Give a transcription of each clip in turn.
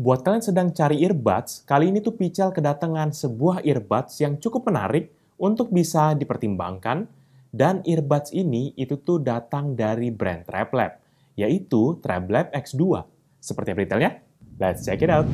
Buat kalian sedang cari earbuds, kali ini tuh Pichel kedatangan sebuah earbuds yang cukup menarik untuk bisa dipertimbangkan, dan earbuds ini itu tuh datang dari brand TrabLab, yaitu TrabLab X2. Seperti apa detailnya? Let's check it out!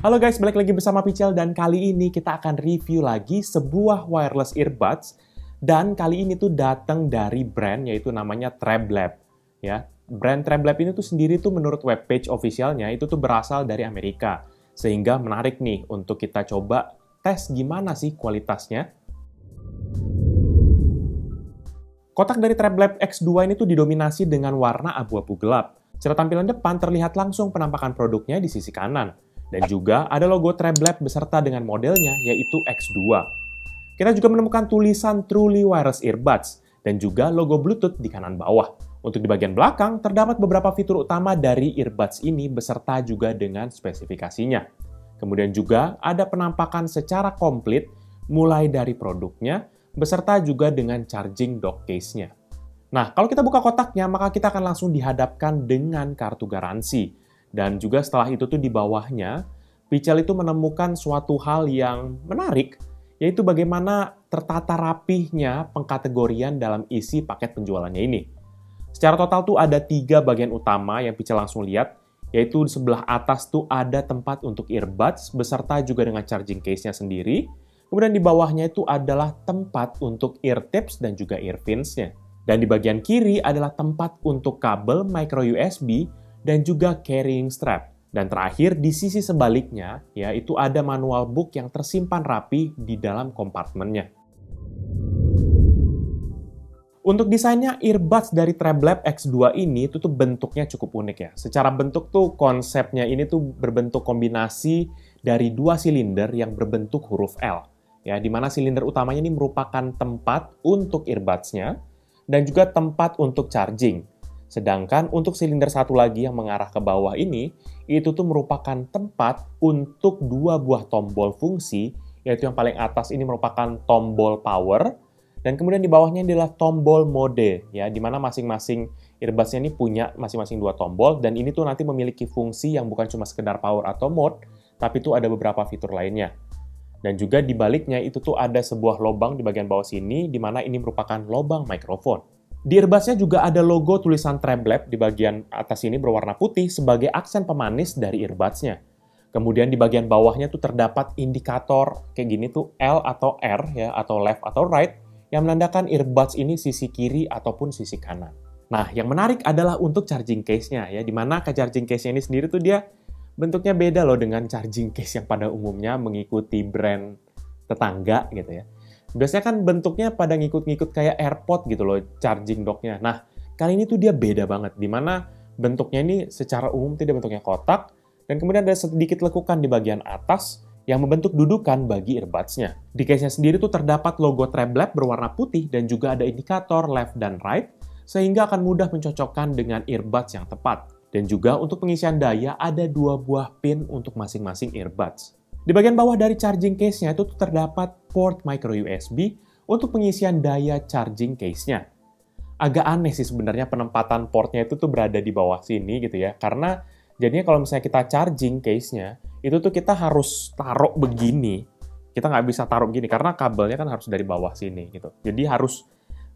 Halo guys, balik lagi bersama Pichel dan kali ini kita akan review lagi sebuah wireless earbuds dan kali ini tuh datang dari brand yaitu namanya TrabLab. Ya, brand TrabLab ini tuh sendiri tuh menurut webpage officialnya itu tuh berasal dari Amerika. Sehingga menarik nih untuk kita coba tes gimana sih kualitasnya. Kotak dari TrabLab X2 ini tuh didominasi dengan warna abu-abu gelap. Secara tampilan depan terlihat langsung penampakan produknya di sisi kanan. Dan juga ada logo TrabLab beserta dengan modelnya yaitu X2. Kita juga menemukan tulisan Truly Wireless Earbuds dan juga logo Bluetooth di kanan bawah. Untuk di bagian belakang, terdapat beberapa fitur utama dari earbuds ini beserta juga dengan spesifikasinya. Kemudian juga ada penampakan secara komplit mulai dari produknya beserta juga dengan charging dock case-nya. Nah, kalau kita buka kotaknya, maka kita akan langsung dihadapkan dengan kartu garansi. Dan juga setelah itu tuh di bawahnya, Pichel itu menemukan suatu hal yang menarik, yaitu bagaimana tertata rapihnya pengkategorian dalam isi paket penjualannya ini. Secara total tuh ada 3 bagian utama yang Pichel langsung lihat, yaitu di sebelah atas tuh ada tempat untuk earbuds, beserta juga dengan charging case-nya sendiri. Kemudian di bawahnya itu adalah tempat untuk ear tips dan juga earphones-nya. Dan di bagian kiri adalah tempat untuk kabel micro USB dan juga carrying strap. Dan terakhir, di sisi sebaliknya, ya, itu ada manual book yang tersimpan rapi di dalam kompartemennya. Untuk desainnya, earbuds dari TrabLab X2 ini itu tuh bentuknya cukup unik ya. Secara bentuk tuh konsepnya ini tuh berbentuk kombinasi dari 2 silinder yang berbentuk huruf L. Ya, di mana silinder utamanya ini merupakan tempat untuk earbuds-nya dan juga tempat untuk charging. Sedangkan untuk silinder satu lagi yang mengarah ke bawah ini, itu tuh merupakan tempat untuk 2 buah tombol fungsi, yaitu yang paling atas ini merupakan tombol power, dan kemudian di bawahnya adalah tombol mode, ya, di mana masing-masing earbuds-nya ini punya masing-masing 2 tombol, dan ini tuh nanti memiliki fungsi yang bukan cuma sekedar power atau mode, tapi tuh ada beberapa fitur lainnya. Dan juga di baliknya itu tuh ada sebuah lubang di bagian bawah sini, di mana ini merupakan lubang mikrofon. Di earbuds-nya juga ada logo tulisan TrabLab di bagian atas ini berwarna putih sebagai aksen pemanis dari earbuds-nya. Kemudian di bagian bawahnya tuh terdapat indikator kayak gini tuh L atau R ya, atau left atau right, yang menandakan earbuds ini sisi kiri ataupun sisi kanan. Nah, yang menarik adalah untuk charging case-nya ya, di mana charging case-nya ini sendiri tuh dia bentuknya beda loh dengan charging case yang pada umumnya mengikuti brand tetangga gitu ya. Biasanya kan bentuknya pada ngikut-ngikut kayak AirPod gitu loh, charging dock-nya. Nah, kali ini tuh dia beda banget, di mana bentuknya ini secara umum tidak bentuknya kotak, dan kemudian ada sedikit lekukan di bagian atas yang membentuk dudukan bagi earbuds-nya. Di case-nya sendiri tuh terdapat logo TrabLab berwarna putih dan juga ada indikator left dan right, sehingga akan mudah mencocokkan dengan earbuds yang tepat. Dan juga untuk pengisian daya ada 2 buah pin untuk masing-masing earbuds. Di bagian bawah dari charging case-nya itu terdapat port micro USB untuk pengisian daya charging case-nya. Agak aneh sih sebenarnya penempatan portnya itu tuh berada di bawah sini gitu ya. Karena jadinya kalau misalnya kita charging case-nya, itu tuh kita harus taruh begini. Kita nggak bisa taruh begini karena kabelnya kan harus dari bawah sini gitu. Jadi harus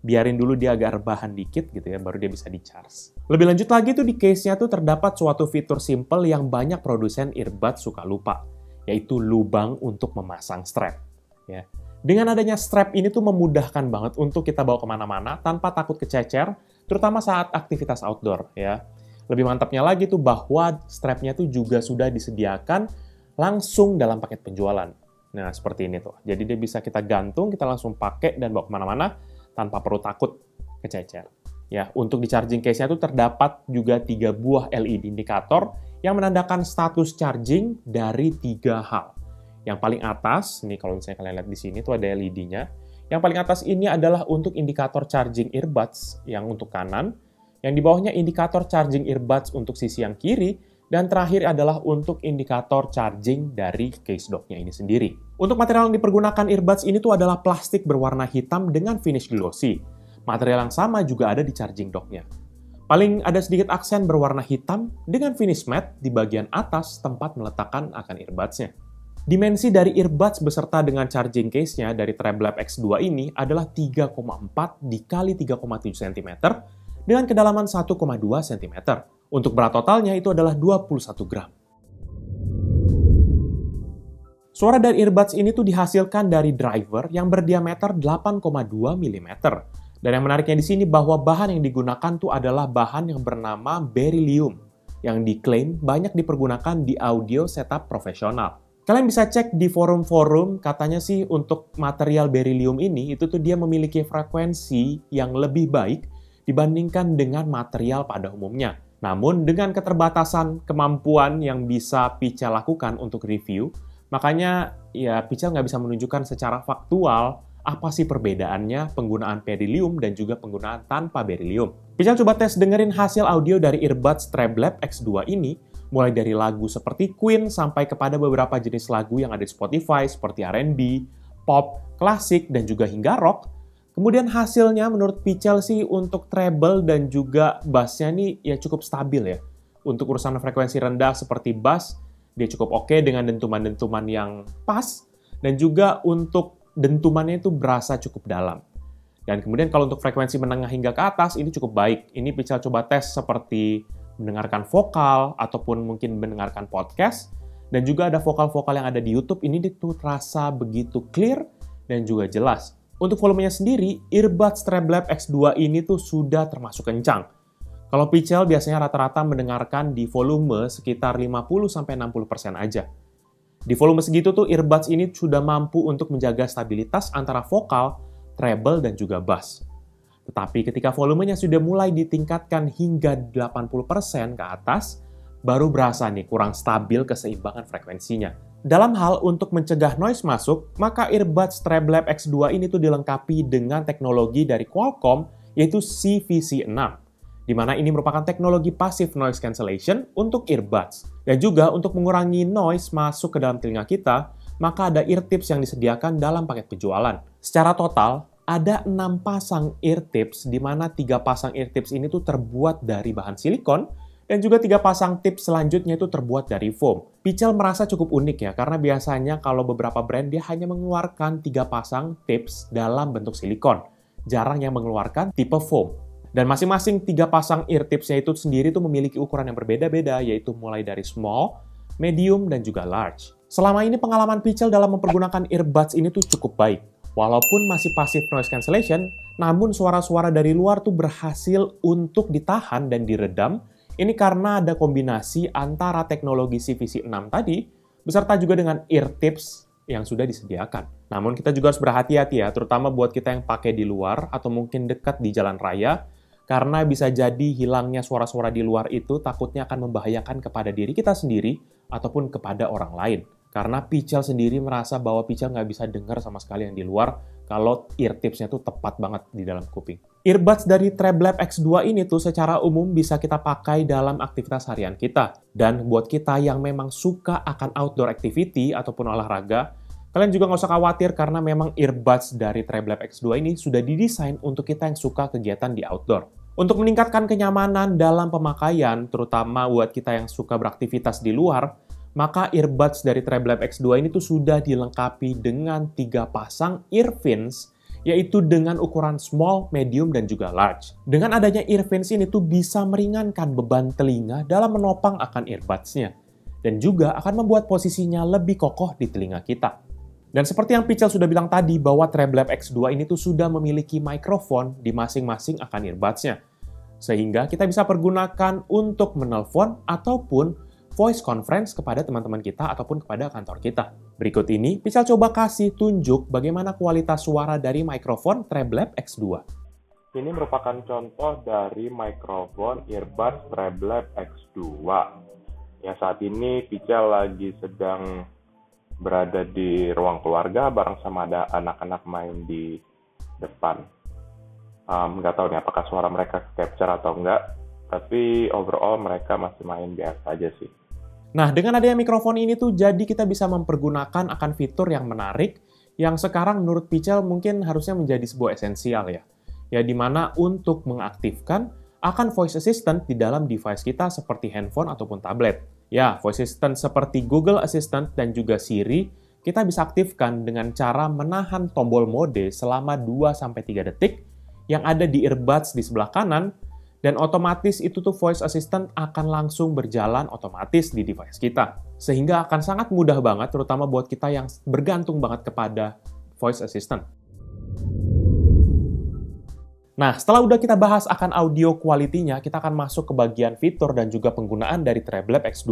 biarin dulu dia agak rebahan dikit gitu ya, baru dia bisa di-charge. Lebih lanjut lagi tuh di case-nya tuh terdapat suatu fitur simple yang banyak produsen earbuds suka lupa, yaitu lubang untuk memasang strap. Ya. Dengan adanya strap ini tuh memudahkan banget untuk kita bawa kemana-mana tanpa takut kececer, terutama saat aktivitas outdoor. Ya. Lebih mantapnya lagi tuh bahwa strapnya tuh juga sudah disediakan langsung dalam paket penjualan. Nah, seperti ini tuh. Jadi dia bisa kita gantung, kita langsung pakai dan bawa kemana-mana tanpa perlu takut kececer. Ya, untuk di charging case-nya tuh terdapat juga 3 buah LED indikator yang menandakan status charging dari 3 hal. Yang paling atas, nih kalau misalnya kalian lihat di sini tuh ada LED-nya. Yang paling atas ini adalah untuk indikator charging earbuds yang untuk kanan. Yang di bawahnya indikator charging earbuds untuk sisi yang kiri. Dan terakhir adalah untuk indikator charging dari case dock-nya ini sendiri. Untuk material yang dipergunakan earbuds ini tuh adalah plastik berwarna hitam dengan finish glossy. Material yang sama juga ada di charging dock-nya. Paling ada sedikit aksen berwarna hitam dengan finish matte di bagian atas tempat meletakkan akan earbuds-nya. Dimensi dari earbuds beserta dengan charging case-nya dari Trablab X2 ini adalah 3,4 dikali 3,7 cm dengan kedalaman 1,2 cm. Untuk berat totalnya itu adalah 21 gram. Suara dari earbuds ini tuh dihasilkan dari driver yang berdiameter 8,2 mm. Dan yang menariknya di sini bahwa bahan yang digunakan tuh adalah bahan yang bernama beryllium, yang diklaim banyak dipergunakan di audio setup profesional. Kalian bisa cek di forum-forum, katanya sih untuk material beryllium ini, itu tuh dia memiliki frekuensi yang lebih baik dibandingkan dengan material pada umumnya. Namun dengan keterbatasan kemampuan yang bisa Pichel lakukan untuk review, makanya ya Pichel nggak bisa menunjukkan secara faktual apa sih perbedaannya penggunaan beryllium dan juga penggunaan tanpa beryllium. Pichel coba tes dengerin hasil audio dari earbuds Trablab X2 ini, mulai dari lagu seperti Queen sampai kepada beberapa jenis lagu yang ada di Spotify seperti R&B, pop, klasik, dan juga hingga rock. Kemudian hasilnya menurut Pichel sih untuk treble dan juga bass-nya nih ya cukup stabil ya. Untuk urusan frekuensi rendah seperti bass, dia cukup oke dengan dentuman-dentuman yang pas, dan juga untuk dentumannya itu berasa cukup dalam. Dan kemudian kalau untuk frekuensi menengah hingga ke atas, ini cukup baik. Ini Pichel coba tes seperti mendengarkan vokal, ataupun mungkin mendengarkan podcast, dan juga ada vokal-vokal yang ada di YouTube, ini tuh terasa begitu clear dan juga jelas. Untuk volumenya sendiri, earbuds Trablab X2 ini tuh sudah termasuk kencang. Kalau Pichel biasanya rata-rata mendengarkan di volume sekitar 50-60% aja. Di volume segitu tuh earbuds ini sudah mampu untuk menjaga stabilitas antara vokal, treble, dan juga bass. Tetapi ketika volumenya sudah mulai ditingkatkan hingga 80% ke atas, baru berasa nih kurang stabil keseimbangan frekuensinya. Dalam hal untuk mencegah noise masuk, maka earbuds Trablab X2 ini tuh dilengkapi dengan teknologi dari Qualcomm, yaitu CVC6, di mana ini merupakan teknologi passive noise cancellation untuk earbuds. Dan juga untuk mengurangi noise masuk ke dalam telinga kita, maka ada ear tips yang disediakan dalam paket penjualan. Secara total, ada 6 pasang ear tips, di mana 3 pasang ear tips ini tuh terbuat dari bahan silikon, dan juga 3 pasang tips selanjutnya itu terbuat dari foam. Pichel merasa cukup unik ya, karena biasanya kalau beberapa brand dia hanya mengeluarkan 3 pasang tips dalam bentuk silikon. Jarang yang mengeluarkan tipe foam. Dan masing-masing 3 pasang ear tipsnya itu sendiri tuh memiliki ukuran yang berbeda-beda, yaitu mulai dari small, medium, dan juga large. Selama ini pengalaman Pichel dalam mempergunakan earbuds ini tuh cukup baik. Walaupun masih passive noise cancellation, namun suara-suara dari luar tuh berhasil untuk ditahan dan diredam. Ini karena ada kombinasi antara teknologi CVC6 tadi, beserta juga dengan ear tips yang sudah disediakan. Namun kita juga harus berhati-hati ya, terutama buat kita yang pakai di luar atau mungkin dekat di jalan raya, karena bisa jadi hilangnya suara-suara di luar itu takutnya akan membahayakan kepada diri kita sendiri ataupun kepada orang lain. Karena Pichel sendiri merasa bahwa Pichel nggak bisa dengar sama sekali yang di luar kalau ear tipsnya tuh tepat banget di dalam kuping. Earbuds dari Trablab X2 ini tuh secara umum bisa kita pakai dalam aktivitas harian kita. Dan buat kita yang memang suka akan outdoor activity ataupun olahraga, kalian juga nggak usah khawatir karena memang earbuds dari Trablab X2 ini sudah didesain untuk kita yang suka kegiatan di outdoor. Untuk meningkatkan kenyamanan dalam pemakaian, terutama buat kita yang suka beraktivitas di luar, maka earbuds dari Trablab X2 ini tuh sudah dilengkapi dengan 3 pasang earphones, yaitu dengan ukuran small, medium, dan juga large. Dengan adanya earphones ini tuh bisa meringankan beban telinga dalam menopang akan earbuds-nya, dan juga akan membuat posisinya lebih kokoh di telinga kita. Dan seperti yang Pichel sudah bilang tadi, bahwa Trablab X2 ini tuh sudah memiliki mikrofon di masing-masing akan earbuds-nya, sehingga kita bisa pergunakan untuk menelpon ataupun voice conference kepada teman-teman kita ataupun kepada kantor kita. Berikut ini, Pichel coba kasih tunjuk bagaimana kualitas suara dari mikrofon Trablab X2. Ini merupakan contoh dari mikrofon earbuds Trablab X2. Ya, saat ini Pichel lagi sedang berada di ruang keluarga bareng sama ada anak-anak main di depan. Nggak tahu nih apakah suara mereka capture atau enggak, tapi overall mereka masih main biasa aja sih. Nah, dengan adanya mikrofon ini tuh jadi kita bisa mempergunakan akan fitur yang menarik yang sekarang menurut Pichel mungkin harusnya menjadi sebuah esensial ya, ya di mana untuk mengaktifkan akan voice assistant di dalam device kita seperti handphone ataupun tablet. Ya, voice assistant seperti Google Assistant dan juga Siri, kita bisa aktifkan dengan cara menahan tombol mode selama 2-3 detik yang ada di earbuds di sebelah kanan, dan otomatis itu tuh voice assistant akan langsung berjalan otomatis di device kita. Sehingga akan sangat mudah banget, terutama buat kita yang bergantung banget kepada voice assistant. Nah, setelah udah kita bahas akan audio quality-nya, kita akan masuk ke bagian fitur dan juga penggunaan dari TrabLab X2.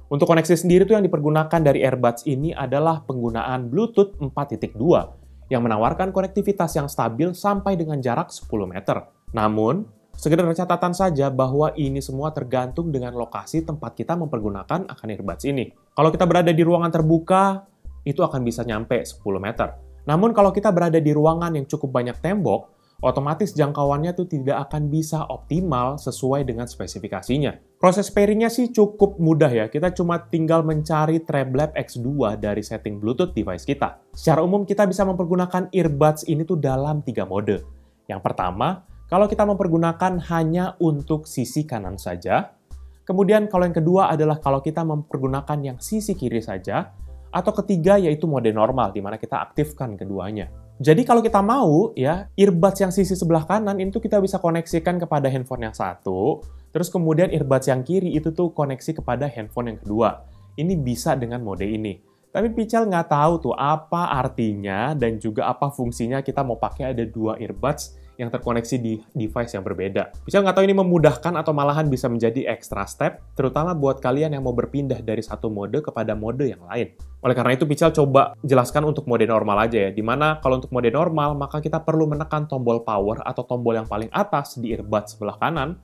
Untuk koneksi sendiri tuh yang dipergunakan dari earbuds ini adalah penggunaan Bluetooth 4.2 yang menawarkan konektivitas yang stabil sampai dengan jarak 10 meter. Namun, sekedar catatan saja bahwa ini semua tergantung dengan lokasi tempat kita mempergunakan akan earbuds ini. Kalau kita berada di ruangan terbuka, itu akan bisa nyampe 10 meter. Namun kalau kita berada di ruangan yang cukup banyak tembok, otomatis jangkauannya tuh tidak akan bisa optimal sesuai dengan spesifikasinya. Proses pairing-nya sih cukup mudah ya, kita cuma tinggal mencari TrabLab X2 dari setting Bluetooth device kita. Secara umum kita bisa mempergunakan earbuds ini tuh dalam 3 mode. Yang pertama, kalau kita mempergunakan hanya untuk sisi kanan saja. Kemudian kalau yang kedua adalah kalau kita mempergunakan yang sisi kiri saja. Atau ketiga yaitu mode normal, di mana kita aktifkan keduanya. Jadi kalau kita mau, ya, earbuds yang sisi sebelah kanan itu kita bisa koneksikan kepada handphone yang satu, terus kemudian earbuds yang kiri itu tuh koneksi kepada handphone yang kedua. Ini bisa dengan mode ini. Tapi Pichel nggak tahu tuh apa artinya dan juga apa fungsinya kita mau pakai ada 2 earbuds yang terkoneksi di device yang berbeda. Pichel nggak tahu ini memudahkan atau malahan bisa menjadi extra step, terutama buat kalian yang mau berpindah dari satu mode kepada mode yang lain. Oleh karena itu, Pichel coba jelaskan untuk mode normal aja ya, dimana kalau untuk mode normal, maka kita perlu menekan tombol power atau tombol yang paling atas di earbuds sebelah kanan.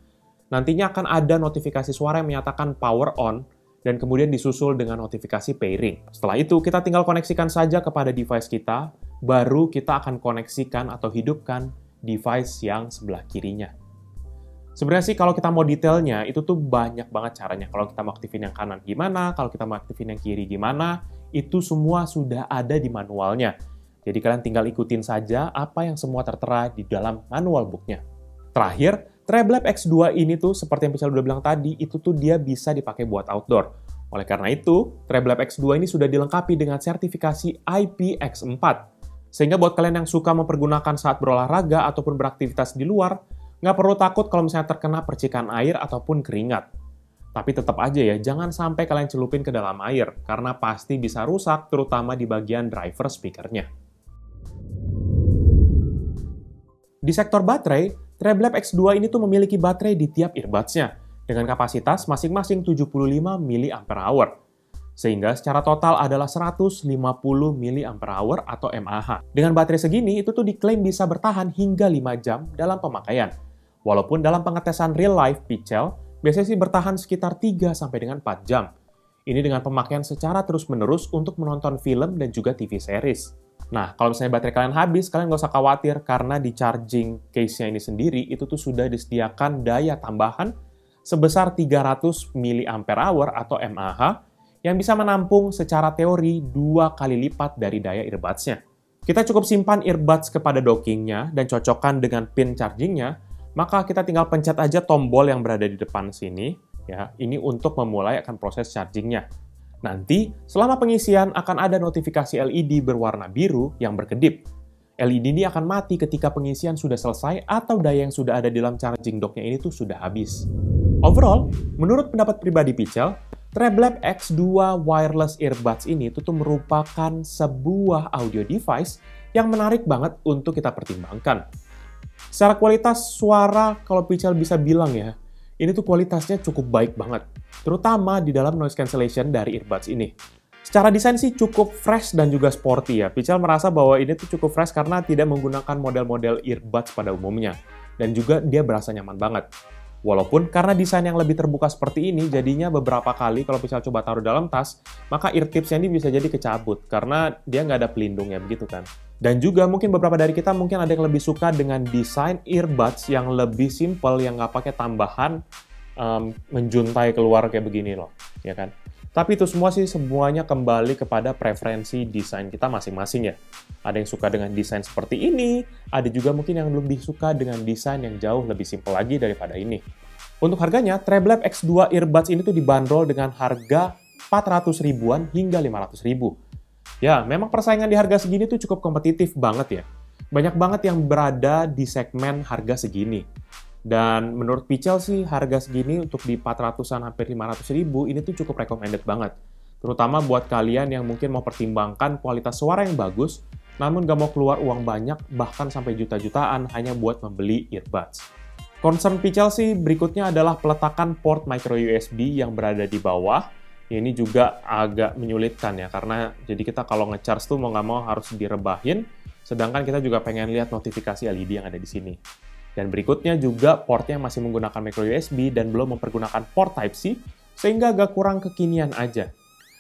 Nantinya akan ada notifikasi suara yang menyatakan power on, dan kemudian disusul dengan notifikasi pairing. Setelah itu, kita tinggal koneksikan saja kepada device kita, baru kita akan koneksikan atau hidupkan device yang sebelah kirinya. Sebenarnya sih kalau kita mau detailnya, itu tuh banyak banget caranya. Kalau kita mau aktifin yang kanan gimana, kalau kita mau aktifin yang kiri gimana, itu semua sudah ada di manualnya. Jadi kalian tinggal ikutin saja apa yang semua tertera di dalam manual booknya. Terakhir, TrabLab X2 ini tuh, seperti yang Pichel udah bilang tadi, itu tuh dia bisa dipakai buat outdoor. Oleh karena itu, TrabLab X2 ini sudah dilengkapi dengan sertifikasi IPX4. Sehingga buat kalian yang suka mempergunakan saat berolahraga ataupun beraktivitas di luar, nggak perlu takut kalau misalnya terkena percikan air ataupun keringat. Tapi tetap aja ya, jangan sampai kalian celupin ke dalam air, karena pasti bisa rusak, terutama di bagian driver speakernya. Di sektor baterai, TrabLab X2 ini tuh memiliki baterai di tiap earbuds-nya, dengan kapasitas masing-masing 75 mAh. Sehingga secara total adalah 150 mAh atau mAh. Dengan baterai segini, itu tuh diklaim bisa bertahan hingga 5 jam dalam pemakaian. Walaupun dalam pengetesan real life Pichel, biasanya sih bertahan sekitar 3-4 jam. Ini dengan pemakaian secara terus-menerus untuk menonton film dan juga TV series. Nah, kalau misalnya baterai kalian habis, kalian nggak usah khawatir karena di charging case-nya ini sendiri, itu tuh sudah disediakan daya tambahan sebesar 300 mAh atau mAh, yang bisa menampung secara teori 2 kali lipat dari daya earbuds-nya. Kita cukup simpan earbuds kepada dockingnya dan cocokkan dengan pin chargingnya, maka kita tinggal pencet aja tombol yang berada di depan sini, ya, ini untuk memulai akan proses chargingnya. Nanti, selama pengisian akan ada notifikasi LED berwarna biru yang berkedip. LED ini akan mati ketika pengisian sudah selesai atau daya yang sudah ada di dalam charging dock-nya ini tuh sudah habis. Overall, menurut pendapat pribadi Pichel, TrabLab X2 wireless earbuds ini tuh merupakan sebuah audio device yang menarik banget untuk kita pertimbangkan. Secara kualitas suara, kalau Pichel bisa bilang ya, ini tuh kualitasnya cukup baik banget, terutama di dalam noise cancellation dari earbuds ini. Secara desain sih cukup fresh dan juga sporty ya. Pichel merasa bahwa ini tuh cukup fresh karena tidak menggunakan model-model earbuds pada umumnya. Dan juga dia berasa nyaman banget. Walaupun karena desain yang lebih terbuka seperti ini, jadinya beberapa kali kalau Pichel coba taruh dalam tas, maka ear tipsnya ini bisa jadi kecabut, karena dia nggak ada pelindungnya begitu kan. Dan juga mungkin beberapa dari kita mungkin ada yang lebih suka dengan desain earbuds yang lebih simple, yang nggak pakai tambahan menjuntai keluar kayak begini loh, ya kan. Tapi itu semua sih semuanya kembali kepada preferensi desain kita masing-masing ya. Ada yang suka dengan desain seperti ini, ada juga mungkin yang lebih suka dengan desain yang jauh lebih simpel lagi daripada ini. Untuk harganya, TrabLab X2 earbuds ini tuh dibanderol dengan harga 400 ribuan hingga 500 ribu. Ya, memang persaingan di harga segini tuh cukup kompetitif banget ya. Banyak banget yang berada di segmen harga segini. Dan menurut Pichel sih, harga segini untuk di 400-an hampir 500 ribu ini tuh cukup recommended banget. Terutama buat kalian yang mungkin mau pertimbangkan kualitas suara yang bagus, namun gak mau keluar uang banyak, bahkan sampai juta-jutaan hanya buat membeli earbuds. Concern Pichel sih berikutnya adalah peletakan port micro USB yang berada di bawah. Ini juga agak menyulitkan ya, karena jadi kita kalau nge-charge tuh mau nggak mau harus direbahin, sedangkan kita juga pengen lihat notifikasi LED yang ada di sini. Dan berikutnya juga portnya masih menggunakan micro USB dan belum mempergunakan port Type-C, sehingga agak kurang kekinian aja.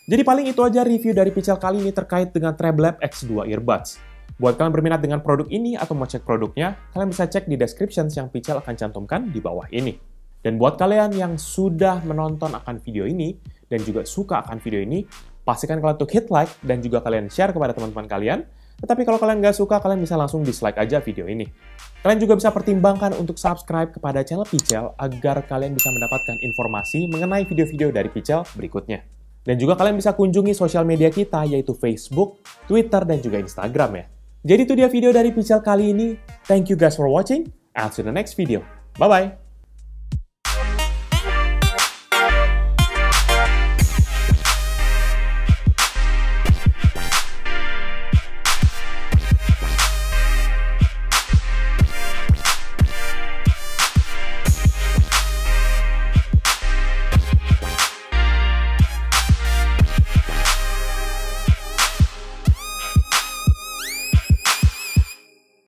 Jadi paling itu aja review dari Pichel kali ini terkait dengan TrabLab X2 earbuds. Buat kalian berminat dengan produk ini atau mau cek produknya, kalian bisa cek di description yang Pichel akan cantumkan di bawah ini. Dan buat kalian yang sudah menonton akan video ini, dan juga suka akan video ini, pastikan kalian untuk hit like dan juga kalian share kepada teman-teman kalian. Tetapi kalau kalian nggak suka, kalian bisa langsung dislike aja video ini. Kalian juga bisa pertimbangkan untuk subscribe kepada channel Pichel agar kalian bisa mendapatkan informasi mengenai video-video dari Pichel berikutnya. Dan juga kalian bisa kunjungi sosial media kita yaitu Facebook, Twitter, dan juga Instagram ya. Jadi itu dia video dari Pichel kali ini. Thank you guys for watching. I'll see you in the next video. Bye-bye!